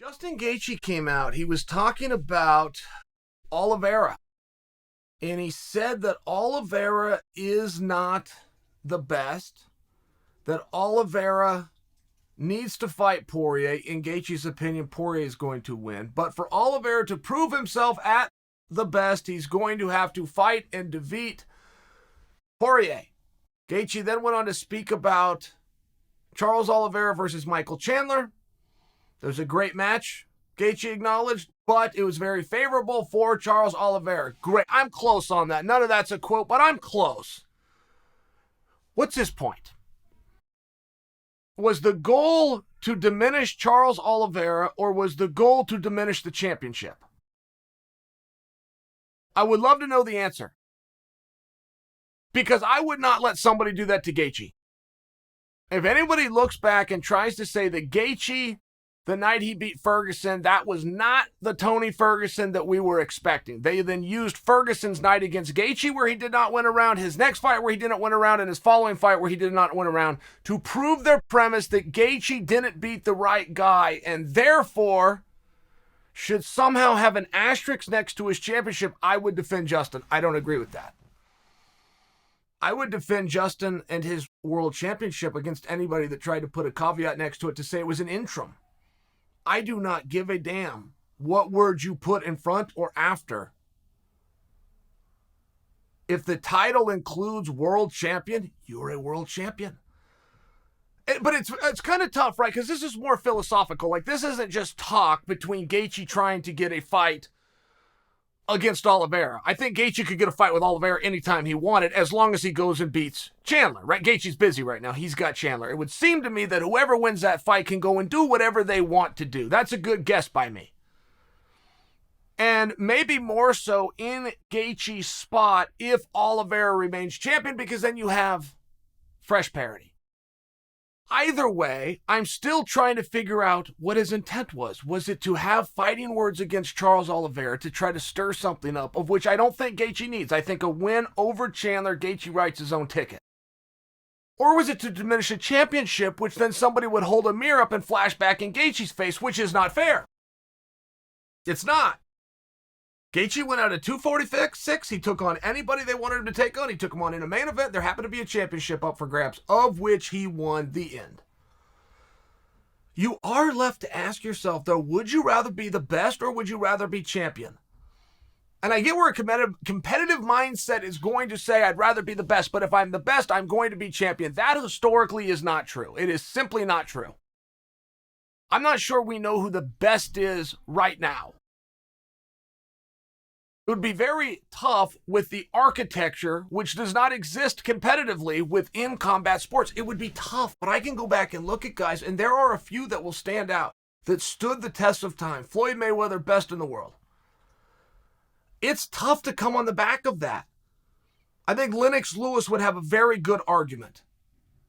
Justin Gaethje came out. He was talking about Oliveira. And he said that Oliveira is not the best, that Oliveira needs to fight Poirier. In Gaethje's opinion, Poirier is going to win. But for Oliveira to prove himself at the best, he's going to have to fight and defeat Poirier. Gaethje then went on to speak about Charles Oliveira versus Michael Chandler. It was a great match, Gaethje acknowledged, but it was very favorable for Charles Oliveira. Great. I'm close on that. None of that's a quote, but I'm close. What's his point? Was the goal to diminish Charles Oliveira, or was the goal to diminish the championship? I would love to know the answer. Because I would not let somebody do that to Gaethje. If anybody looks back and tries to say that Gaethje, the night he beat Ferguson, that was not the Tony Ferguson that we were expecting. They then used Ferguson's night against Gaethje, where he did not win a round, his next fight where he didn't win a round, and his following fight where he did not win a round, to prove their premise that Gaethje didn't beat the right guy, and therefore should somehow have an asterisk next to his championship. I would defend Justin. I don't agree with that. I would defend Justin and his world championship against anybody that tried to put a caveat next to it to say it was an interim. I do not give a damn what words you put in front or after. If the title includes world champion, you're a world champion. But it's kind of tough, right? Because this is more philosophical. Like, this isn't just talk between Gaethje trying to get a fight against Oliveira. I think Gaethje could get a fight with Oliveira anytime he wanted, as long as he goes and beats Chandler, right? Gaethje's busy right now. He's got Chandler. It would seem to me that whoever wins that fight can go and do whatever they want to do. That's a good guess by me. And maybe more so in Gaethje's spot if Oliveira remains champion, because then you have fresh parity. Either way, I'm still trying to figure out what his intent was. Was it to have fighting words against Charles Oliveira to try to stir something up, of which I don't think Gaethje needs? I think a win over Chandler, Gaethje writes his own ticket. Or was it to diminish a championship, which then somebody would hold a mirror up and flash back in Gaethje's face, which is not fair. It's not. Gaethje went out at 246. He took on anybody they wanted him to take on. He took him on in a main event. There happened to be a championship up for grabs, of which he won the end. You are left to ask yourself, though, would you rather be the best or would you rather be champion? And I get where a competitive mindset is going to say, I'd rather be the best, but if I'm the best, I'm going to be champion. That historically is not true. It is simply not true. I'm not sure we know who the best is right now. It would be very tough with the architecture, which does not exist competitively within combat sports. It would be tough, but I can go back and look at guys, and there are a few that will stand out, that stood the test of time. Floyd Mayweather, best in the world. It's tough to come on the back of that. I think Lennox Lewis would have a very good argument.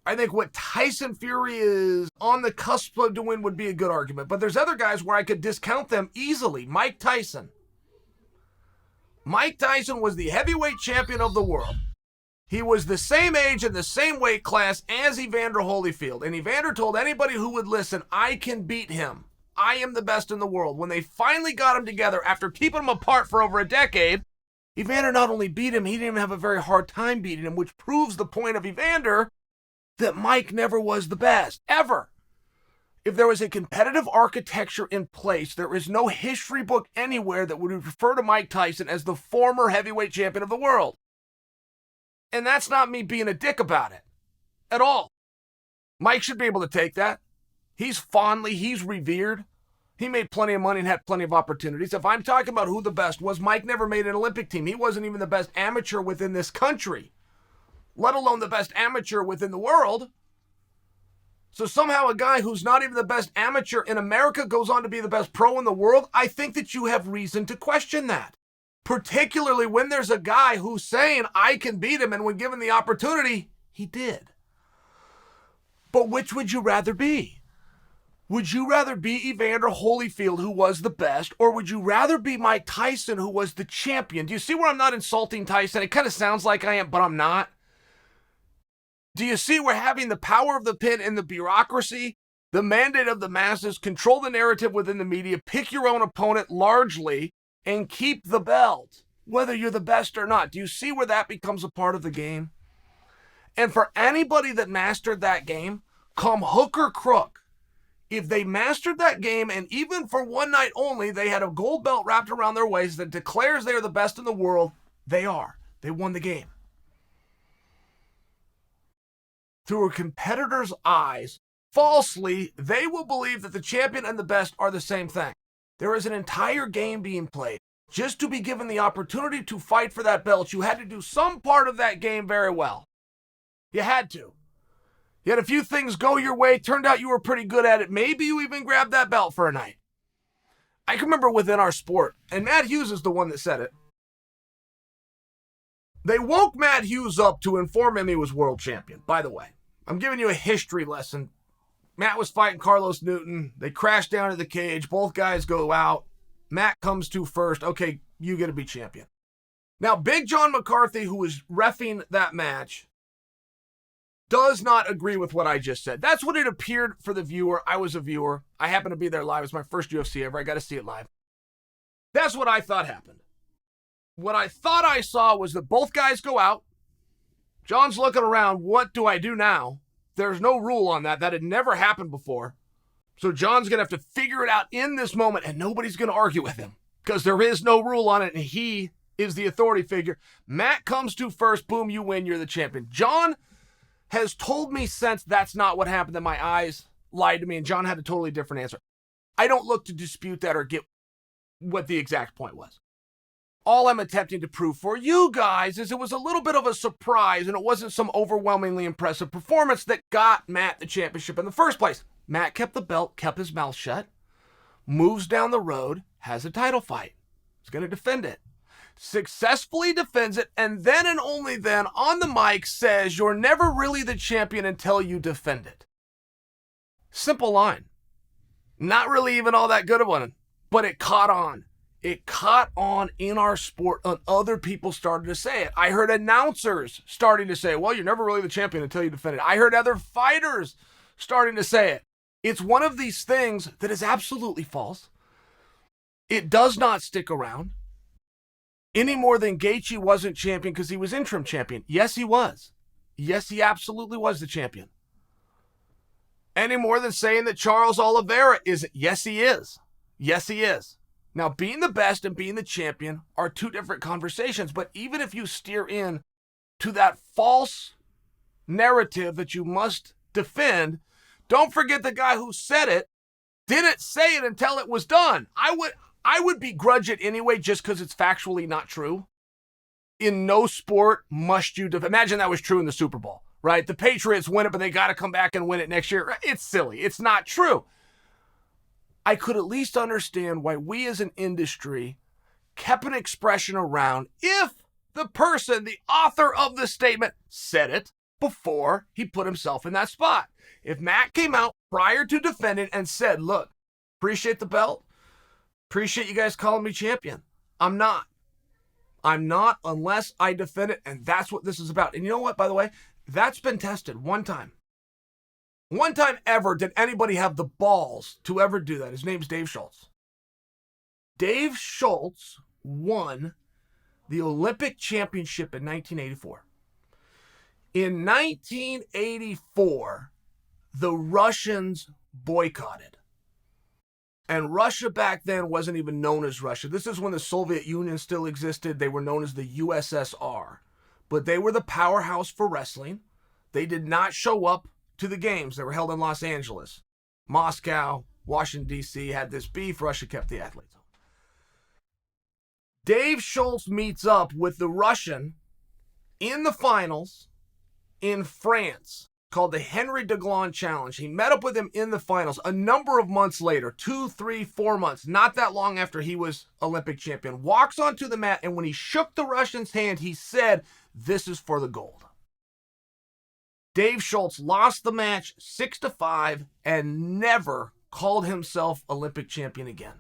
I think what Tyson Fury is on the cusp of doing would be a good argument, but there's other guys where I could discount them easily. Mike Tyson. Mike Tyson was the heavyweight champion of the world. He was the same age and the same weight class as Evander Holyfield. And Evander told anybody who would listen, I can beat him. I am the best in the world. When they finally got him together after keeping him apart for over a decade, Evander not only beat him, he didn't even have a very hard time beating him, which proves the point of Evander that Mike never was the best, ever. If there was a competitive architecture in place, there is no history book anywhere that would refer to Mike Tyson as the former heavyweight champion of the world. And that's not me being a dick about it at all. Mike should be able to take that. He's revered. He made plenty of money and had plenty of opportunities. If I'm talking about who the best was, Mike never made an Olympic team. He wasn't even the best amateur within this country, let alone the best amateur within the world. So somehow a guy who's not even the best amateur in America goes on to be the best pro in the world. I think that you have reason to question that. Particularly when there's a guy who's saying, I can beat him, and when given the opportunity, he did. But which would you rather be? Would you rather be Evander Holyfield, who was the best, or would you rather be Mike Tyson, who was the champion? Do you see where I'm not insulting Tyson? It kind of sounds like I am, but I'm not. Do you see where having the power of the pen and the bureaucracy, The mandate of the masses: control the narrative within the media, pick your own opponent largely, and keep the belt, whether you're the best or not. Do you see where that becomes a part of the game? And for anybody that mastered that game, come hook or crook, if they mastered that game, and even for one night only, they had a gold belt wrapped around their waist that declares they are the best in the world, they are. They won the game. Through a competitor's eyes, falsely, they will believe that the champion and the best are the same thing. There is an entire game being played. Just to be given the opportunity to fight for that belt, you had to do some part of that game very well. You had to. You had a few things go your way, turned out you were pretty good at it. Maybe you even grabbed that belt for a night. I can remember within our sport, and Matt Hughes is the one that said it. They woke Matt Hughes up to inform him he was world champion. By the way, I'm giving you a history lesson. Matt was fighting Carlos Newton. They crash down to the cage. Both guys go out. Matt comes to first. Okay, you get to be champion. Now, Big John McCarthy, who was reffing that match, does not agree with what I just said. That's what it appeared for the viewer. I was a viewer. I happened to be there live. It was my first UFC ever. I got to see it live. That's what I thought happened. What I thought I saw was that both guys go out. John's looking around. What do I do now? There's no rule on that. That had never happened before. So John's going to have to figure it out in this moment, and nobody's going to argue with him because there is no rule on it, and he is the authority figure. Matt comes to first. Boom, you win. You're the champion. John has told me since that's not what happened, that my eyes lied to me, and John had a totally different answer. I don't look to dispute that or get what the exact point was. All I'm attempting to prove for you guys is it was a little bit of a surprise, and it wasn't some overwhelmingly impressive performance that got Matt the championship in the first place. Matt kept the belt, kept his mouth shut, moves down the road, has a title fight. He's going to defend it. Successfully defends it, and then and only then on the mic says, you're never really the champion until you defend it. Simple line. Not really even all that good of one, but it caught on. It caught on in our sport, and other people started to say it. I heard announcers starting to say, well, you're never really the champion until you defend it. I heard other fighters starting to say it. It's one of these things that is absolutely false. It does not stick around. Any more than Gaethje wasn't champion because he was interim champion. Yes, he was. Yes, he absolutely was the champion. Any more than saying that Charles Oliveira isn't. Yes, he is. Yes, he is. Now, being the best and being the champion are two different conversations, but even if you steer in to that false narrative that you must defend, don't forget the guy who said it didn't say it until it was done. I would begrudge it anyway just because it's factually not true. In no sport must you imagine that was true in the Super Bowl, right? The Patriots win it, but they got to come back and win it next year. It's silly. It's not true. I could at least understand why we as an industry kept an expression around if the person, the author of the statement, said it before he put himself in that spot. If Matt came out prior to defending and said, look, appreciate the belt, appreciate you guys calling me champion. I'm not unless I defend it, and that's what this is about. And you know what, by the way? That's been tested one time. One time ever did anybody have the balls to ever do that. His name's Dave Schultz. Dave Schultz won the Olympic championship in 1984. In 1984, the Russians boycotted. And Russia back then wasn't even known as Russia. This is when the Soviet Union still existed. They were known as the USSR. But they were the powerhouse for wrestling. They did not show up to the games that were held in Los Angeles. Moscow, Washington, D.C. had this beef. Russia kept the athletes home. Dave Schultz meets up with the Russian in the finals in France, called the Henry Deglon Challenge. He met up with him in the finals a number of months later, 2, 3, 4 months, not that long after he was Olympic champion, walks onto the mat, and when he shook the Russian's hand, he said, this is for the gold. Dave Schultz lost the match 6-5 and never called himself Olympic champion again.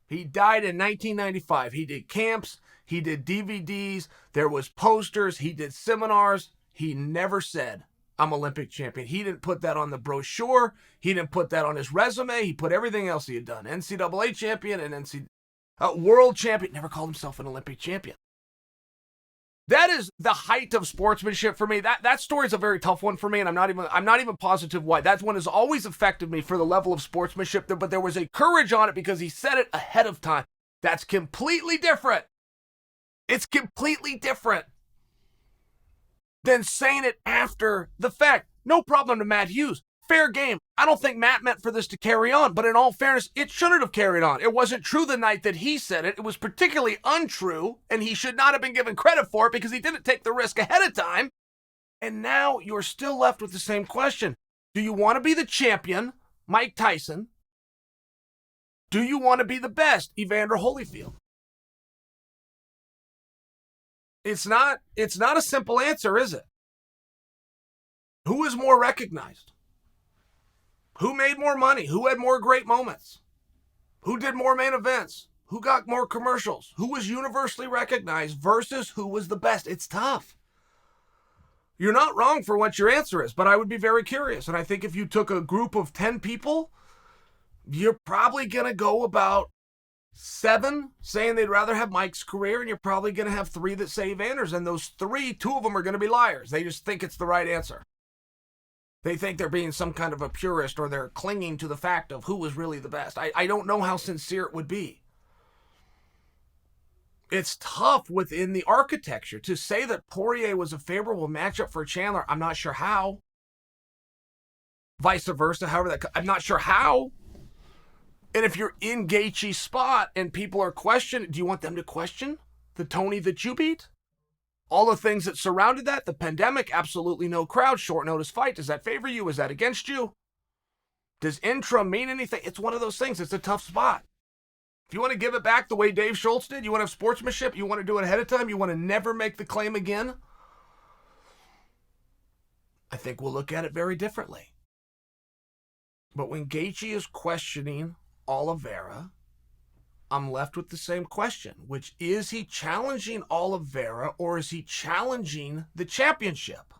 He died in 1995. He did camps, he did DVDs, there was posters, he did seminars. He never said, I'm Olympic champion. He didn't put that on the brochure. He didn't put that on his resume. He put everything else he had done. NCAA champion and world champion. Never called himself an Olympic champion. That is the height of sportsmanship for me. That story is a very tough one for me, and I'm not even positive why. That one has always affected me for the level of sportsmanship, but there was a courage on it because he said it ahead of time. That's completely different. It's completely different than saying it after the fact. No problem to Matt Hughes. Fair game. I don't think Matt meant for this to carry on, but in all fairness, it shouldn't have carried on. It wasn't true the night that he said it. It was particularly untrue, and he should not have been given credit for it because he didn't take the risk ahead of time. And now you're still left with the same question. Do you want to be the champion, Mike Tyson? Do you want to be the best, Evander Holyfield? It's not a simple answer, is it? Who is more recognized? Who made more money? Who had more great moments? Who did more main events? Who got more commercials? Who was universally recognized versus who was the best? It's tough. You're not wrong for what your answer is, but I would be very curious. And I think if you took a group of 10 people, you're probably going to go about 7 saying they'd rather have Mike's career, and you're probably going to have 3 that say Evander's. And those 3, 2 of them are going to be liars. They just think it's the right answer. They think they're being some kind of a purist, or they're clinging to the fact of who was really the best. I don't know how sincere it would be. It's tough within the architecture to say that Poirier was a favorable matchup for Chandler. I'm not sure how. Vice versa, however I'm not sure how. And if you're in Gaethje's spot and people are questioning, do you want them to question the Tony that you beat? All the things that surrounded that, the pandemic, absolutely no crowd, short notice fight. Does that favor you? Is that against you? Does interim mean anything? It's one of those things. It's a tough spot. If you want to give it back the way Dave Schultz did, you want to have sportsmanship, you want to do it ahead of time, you want to never make the claim again, I think we'll look at it very differently. But when Gaethje is questioning Oliveira, I'm left with the same question, which is he challenging Oliveira or is he challenging the championship?